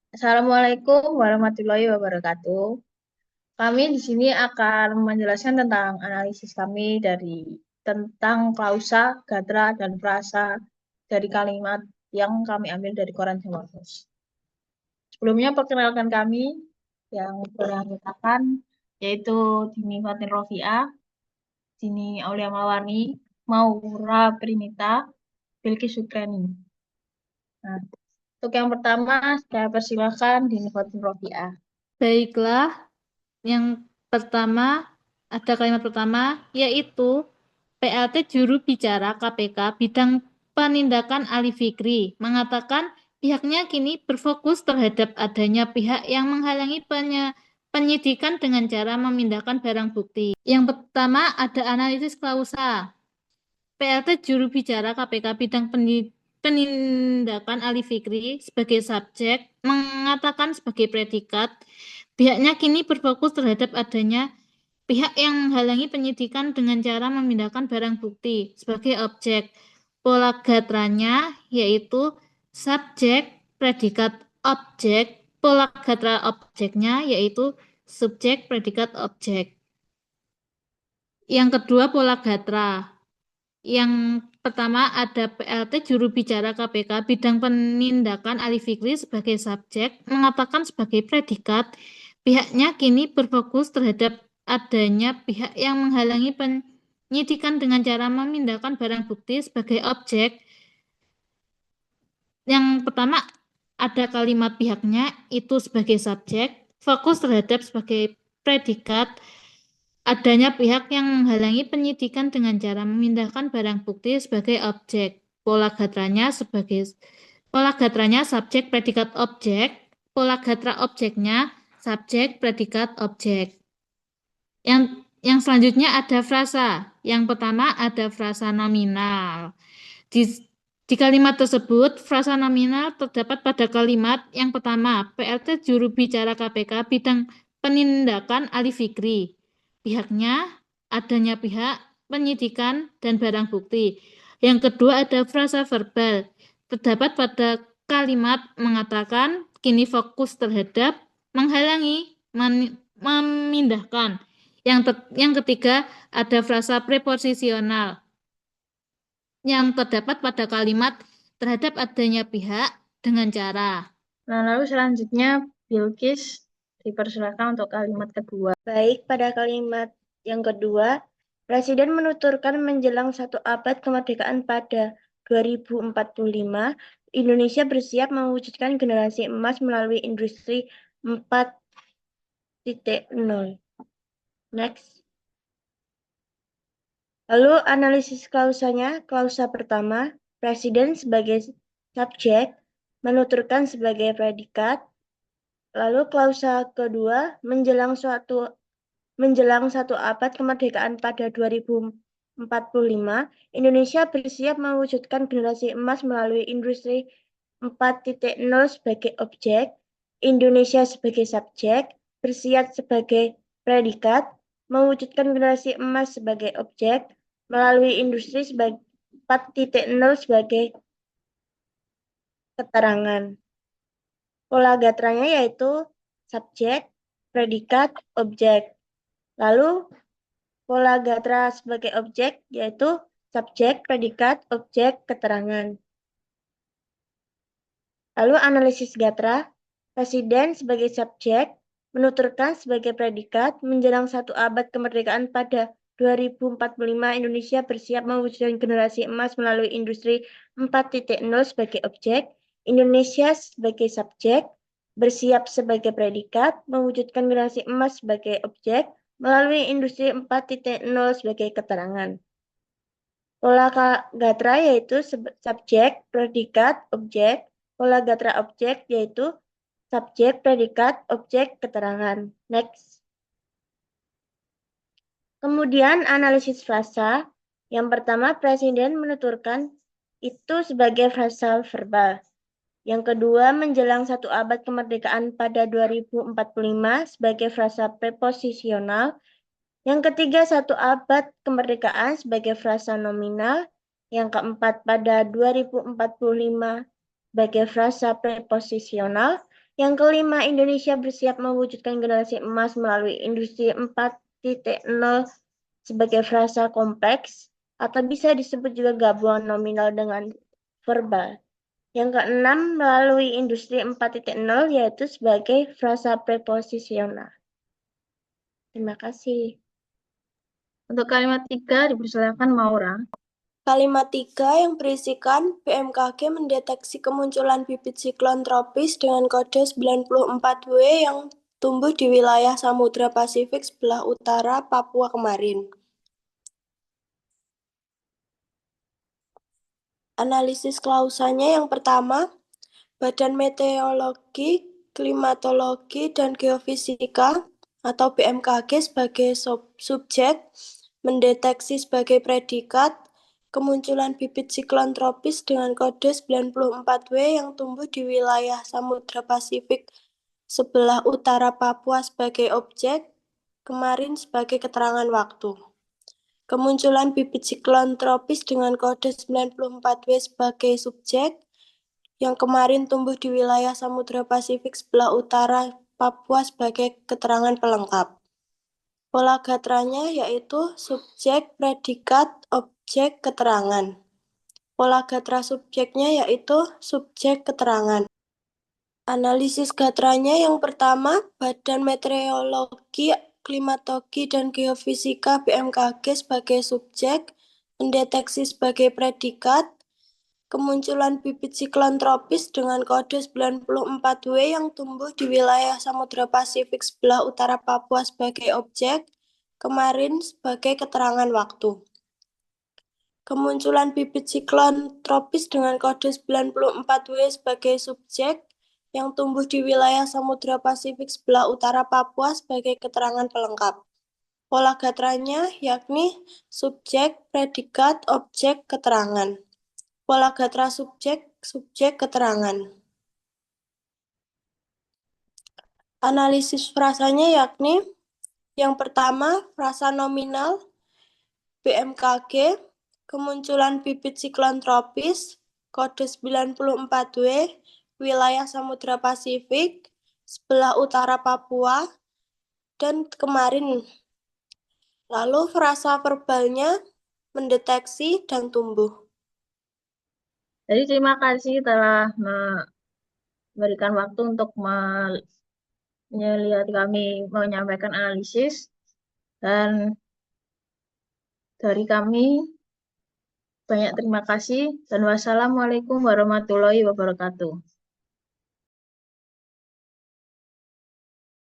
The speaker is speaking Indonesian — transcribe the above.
Assalamualaikum warahmatullahi wabarakatuh. Kami di sini akan menjelaskan tentang analisis kami tentang klausa, gatra, dan frasa dari kalimat yang kami ambil dari koran Jawa Pos. Sebelumnya perkenalkan kami yang beranggotkan yaitu Dini Fatin Rofiah, Dini Aulia Mawarni, Maura Prinita, Bilkis Sukreni. Nah, untuk yang pertama, saya persilakan Dini Fatin Rofiah. Baiklah, yang pertama ada kalimat pertama yaitu PLT juru bicara KPK bidang penindakan Ali Fikri mengatakan pihaknya kini berfokus terhadap adanya pihak yang menghalangi penyidikan dengan cara memindahkan barang bukti. Yang pertama ada analisis klausa. PLT juru bicara KPK bidang penindakan Ali Fikri sebagai subjek mengatakan sebagai predikat pihaknya kini berfokus terhadap adanya pihak yang menghalangi penyidikan dengan cara memindahkan barang bukti sebagai objek. Pola gatranya yaitu subjek, predikat, objek. Pola gatra objeknya yaitu subjek, predikat, objek. Yang kedua pola gatra. Yang pertama ada PLT juru bicara KPK bidang penindakan Ali Fikri sebagai subjek mengatakan sebagai predikat pihaknya kini berfokus terhadap adanya pihak yang menghalangi penyidikan dengan cara memindahkan barang bukti sebagai objek. Yang pertama ada kalimat pihaknya itu sebagai subjek, fokus terhadap sebagai predikat, adanya pihak yang menghalangi penyidikan dengan cara memindahkan barang bukti sebagai objek. Pola gatranya subjek predikat objek, pola gatra objeknya subjek predikat objek. Yang selanjutnya ada frasa. Yang pertama ada frasa nominal. Di, di kalimat tersebut, frasa nominal terdapat pada kalimat yang pertama, PLT juru bicara KPK bidang penindakan Ali Fikri. Pihaknya, adanya pihak, penyidikan, dan barang bukti. Yang kedua ada frasa verbal. Terdapat pada kalimat mengatakan, kini fokus terhadap, menghalangi, memindahkan. Yang ketiga ada frasa preposisional yang terdapat pada kalimat terhadap adanya pihak dengan cara. Nah, lalu selanjutnya Bilkis dipersilakan untuk kalimat kedua. Baik, pada kalimat yang kedua, Presiden menuturkan menjelang 1 abad kemerdekaan pada 2045, Indonesia bersiap mewujudkan generasi emas melalui industri 4.0. Next. Lalu analisis klausanya, klausa pertama, Presiden sebagai subjek, menuturkan sebagai predikat. Lalu klausa kedua, menjelang 1 abad kemerdekaan pada 2045, Indonesia bersiap mewujudkan generasi emas melalui industri 4.0 sebagai objek, Indonesia sebagai subjek, bersiap sebagai predikat, mewujudkan generasi emas sebagai objek, melalui industri 4.0 sebagai keterangan. Pola gatranya yaitu subjek, predikat, objek. Lalu pola gatra sebagai objek yaitu subjek, predikat, objek, keterangan. Lalu analisis gatra, Presiden sebagai subjek menuturkan sebagai predikat menjelang 1 abad kemerdekaan pada 2045 Indonesia bersiap mewujudkan generasi emas melalui industri 4.0 sebagai objek, Indonesia sebagai subjek bersiap sebagai predikat mewujudkan generasi emas sebagai objek melalui industri 4.0 sebagai keterangan. Pola gatra yaitu subjek, predikat, objek. Pola gatra objek yaitu subjek, predikat, objek, keterangan. Next. Kemudian analisis frasa. Yang pertama, Presiden menuturkan itu sebagai frasa verbal. Yang kedua, menjelang 1 abad kemerdekaan pada 2045 sebagai frasa preposisional. Yang ketiga, 1 abad kemerdekaan sebagai frasa nominal. Yang keempat, pada 2045 sebagai frasa preposisional. Yang kelima, Indonesia bersiap mewujudkan generasi emas melalui industri 4.0 sebagai frasa kompleks atau bisa disebut juga gabungan nominal dengan verbal. Yang keenam, melalui industri 4.0 yaitu sebagai frasa preposisional. Terima kasih. Untuk kalimat 3 dipersilakan Maura. Kalimat 3 yang berisikan BMKG mendeteksi kemunculan bibit siklon tropis dengan kode 94W yang tumbuh di wilayah Samudra Pasifik sebelah utara Papua kemarin. Analisis klausanya yang pertama, Badan Meteorologi, Klimatologi, dan Geofisika atau BMKG sebagai subjek mendeteksi sebagai predikat kemunculan bibit siklon tropis dengan kode 94W yang tumbuh di wilayah Samudra Pasifik sebelah utara Papua sebagai objek, kemarin sebagai keterangan waktu. Kemunculan bibit siklon tropis dengan kode 94W sebagai subjek, yang kemarin tumbuh di wilayah Samudra Pasifik sebelah utara Papua sebagai keterangan pelengkap. Pola gatranya yaitu subjek, predikat, objek, keterangan. Pola gatra subjeknya yaitu subjek, keterangan. Analisis gatranya yang pertama, Badan Meteorologi, Klimatologi, dan Geofisika BMKG sebagai subjek, mendeteksi sebagai predikat, kemunculan bibit siklon tropis dengan kode 94W yang tumbuh di wilayah Samudra Pasifik sebelah utara Papua sebagai objek, kemarin sebagai keterangan waktu. Kemunculan bibit siklon tropis dengan kode 94W sebagai subjek yang tumbuh di wilayah Samudra Pasifik sebelah utara Papua sebagai keterangan pelengkap. Pola gatranya yakni subjek, predikat, objek, keterangan. Pola gatra subjek, subjek, keterangan. Analisis frasanya yakni yang pertama, frasa nominal BMKG, kemunculan bibit siklon tropis, kode 94W, wilayah Samudra Pasifik, sebelah utara Papua, dan kemarin. Lalu frasa verbalnya mendeteksi dan tumbuh. Jadi terima kasih telah memberikan waktu untuk melihat kami menyampaikan analisis, dan dari kami banyak terima kasih dan wassalamualaikum warahmatullahi wabarakatuh.